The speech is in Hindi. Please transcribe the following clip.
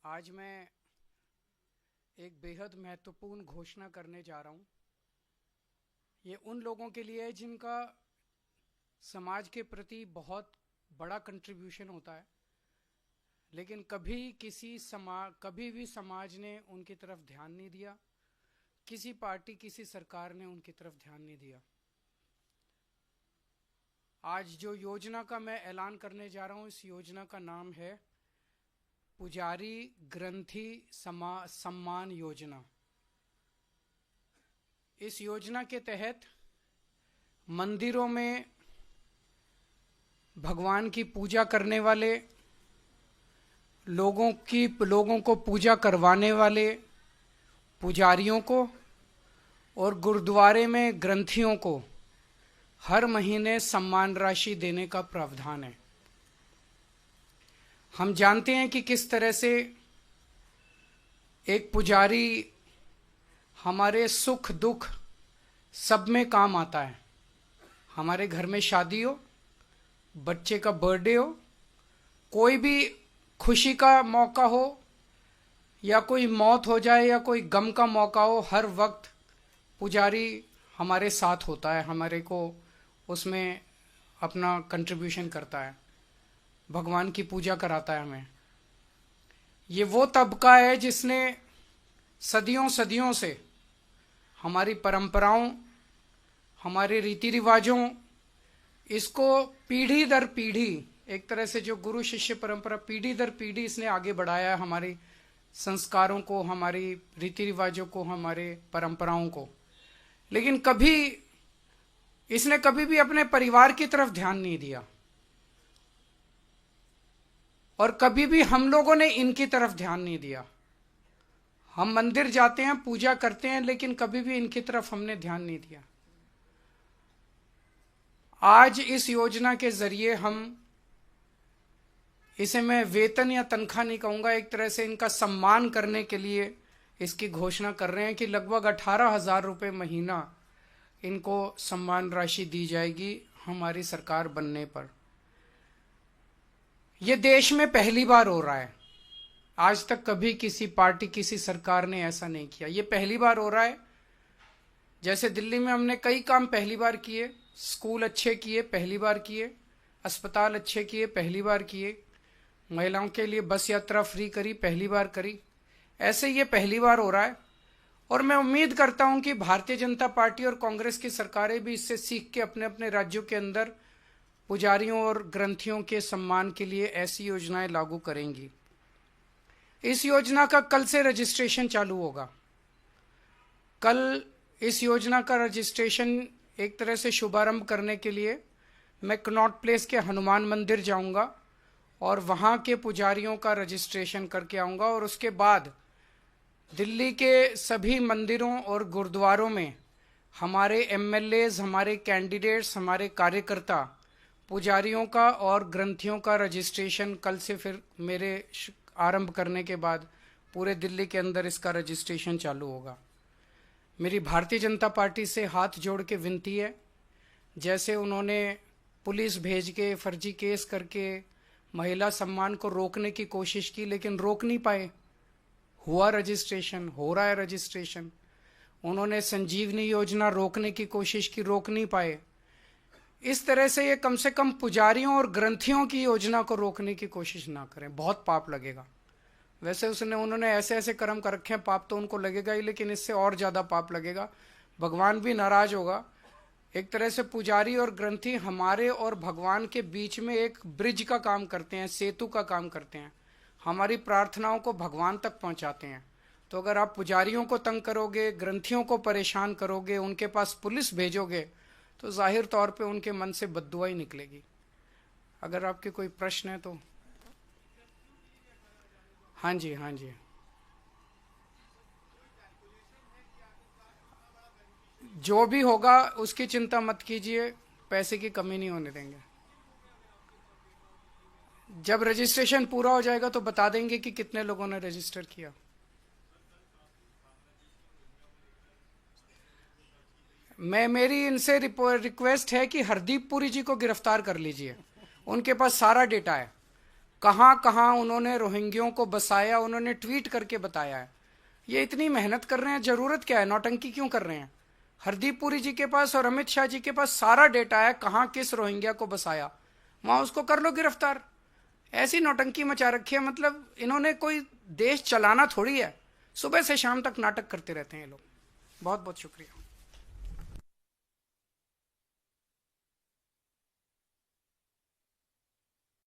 आज मैं एक बेहद महत्वपूर्ण घोषणा करने जा रहा हूँ। ये उन लोगों के लिए है जिनका समाज के प्रति बहुत बड़ा कंट्रीब्यूशन होता है, लेकिन कभी भी समाज ने उनकी तरफ ध्यान नहीं दिया, किसी पार्टी किसी सरकार ने उनकी तरफ ध्यान नहीं दिया। आज जो योजना का मैं ऐलान करने जा रहा हूँ, इस योजना का नाम है पुजारी ग्रंथी सम्मान योजना। इस योजना के तहत मंदिरों में भगवान की पूजा करने वाले लोगों को पूजा करवाने वाले पुजारियों को और गुरुद्वारे में ग्रंथियों को हर महीने सम्मान राशि देने का प्रावधान है। हम जानते हैं कि किस तरह से एक पुजारी हमारे सुख दुख सब में काम आता है। हमारे घर में शादी हो, बच्चे का बर्थडे हो, कोई भी खुशी का मौका हो या कोई मौत हो जाए या कोई गम का मौका हो, हर वक्त पुजारी हमारे साथ होता है, हमारे को उसमें अपना कंट्रीब्यूशन करता है, भगवान की पूजा कराता है हमें। ये वो तबका है जिसने सदियों सदियों से हमारी परंपराओं, हमारे रीति रिवाजों, इसको पीढ़ी दर पीढ़ी, एक तरह से जो गुरु शिष्य परंपरा पीढ़ी दर पीढ़ी इसने आगे बढ़ाया है, हमारी संस्कारों को, हमारी रीति रिवाजों को, हमारे परंपराओं को। लेकिन इसने कभी भी अपने परिवार की तरफ ध्यान नहीं दिया और कभी भी हम लोगों ने इनकी तरफ ध्यान नहीं दिया। हम मंदिर जाते हैं, पूजा करते हैं, लेकिन कभी भी इनकी तरफ हमने ध्यान नहीं दिया। आज इस योजना के जरिए इसे मैं वेतन या तनख्वाह नहीं कहूंगा, एक तरह से इनका सम्मान करने के लिए इसकी घोषणा कर रहे हैं कि लगभग 18,000 रुपये महीना इनको सम्मान राशि दी जाएगी हमारी सरकार बनने पर। यह देश में पहली बार हो रहा है। आज तक कभी किसी पार्टी, किसी सरकार ने ऐसा नहीं किया। यह पहली बार हो रहा है। जैसे दिल्ली में हमने कई काम पहली बार किए, स्कूल अच्छे किए, पहली बार किए, अस्पताल अच्छे किए, पहली बार किए, महिलाओं के लिए बस यात्रा फ्री करी, पहली बार करी। ऐसे ये पहली बार हो रहा है और मैं उम्मीद करता हूं कि भारतीय जनता पार्टी और कांग्रेस की सरकारें भी इससे सीख के अपने अपने राज्यों के अंदर पुजारियों और ग्रंथियों के सम्मान के लिए ऐसी योजनाएं लागू करेंगी। इस योजना का कल से रजिस्ट्रेशन चालू होगा। कल इस योजना का रजिस्ट्रेशन एक तरह से शुभारंभ करने के लिए मैं कनॉट प्लेस के हनुमान मंदिर जाऊंगा और वहां के पुजारियों का रजिस्ट्रेशन करके आऊंगा और उसके बाद दिल्ली के सभी मंदिरों और गुरुद्वारों में हमारे एमएलएज, हमारे कैंडिडेट्स, हमारे कार्यकर्ता पुजारियों का और ग्रंथियों का रजिस्ट्रेशन कल से फिर मेरे आरंभ करने के बाद पूरे दिल्ली के अंदर इसका रजिस्ट्रेशन चालू होगा। मेरी भारतीय जनता पार्टी से हाथ जोड़ के विनती है, जैसे उन्होंने पुलिस भेज के फर्जी केस करके महिला सम्मान को रोकने की कोशिश की, लेकिन रोक नहीं पाए। हुआ रजिस्ट्रेशन, हो रहा है रजिस्ट्रेशन। उन्होंने संजीवनी योजना रोकने की कोशिश की, रोक नहीं पाए। इस तरह से ये कम से कम पुजारियों और ग्रंथियों की योजना को रोकने की कोशिश ना करें, बहुत पाप लगेगा। वैसे उन्होंने ऐसे ऐसे कर्म कर रखे हैं, पाप तो उनको लगेगा ही, लेकिन इससे और ज्यादा पाप लगेगा। भगवान भी नाराज होगा। एक तरह से पुजारी और ग्रंथी हमारे और भगवान के बीच में एक ब्रिज का काम करते हैं, सेतु का काम करते हैं, हमारी प्रार्थनाओं को भगवान तक पहुंचाते हैं। तो अगर आप पुजारियों को तंग करोगे, ग्रंथियों को परेशान करोगे, उनके पास पुलिस भेजोगे, तो जाहिर तौर पे उनके मन से बद्दुआ ही निकलेगी। अगर आपके कोई प्रश्न है तो। हाँ जी, हाँ जी, जो भी होगा उसकी चिंता मत कीजिए, पैसे की कमी नहीं होने देंगे। जब रजिस्ट्रेशन पूरा हो जाएगा तो बता देंगे कि कितने लोगों ने रजिस्टर किया। मेरी इनसे रिक्वेस्ट है कि हरदीप पुरी जी को गिरफ्तार कर लीजिए, उनके पास सारा डेटा है। कहाँ कहाँ उन्होंने रोहिंग्यों को बसाया, उन्होंने ट्वीट करके बताया है। ये इतनी मेहनत कर रहे हैं, जरूरत क्या है, नौटंकी क्यों कर रहे हैं? हरदीप पुरी जी के पास और अमित शाह जी के पास सारा डेटा है, कहाँ किस रोहिंग्या को बसाया, वहां उसको कर लो गिरफ्तार। ऐसी नौटंकी मचा रखी है, मतलब इन्होंने कोई देश चलाना थोड़ी है, सुबह से शाम तक नाटक करते रहते हैं ये लोग। बहुत बहुत शुक्रिया।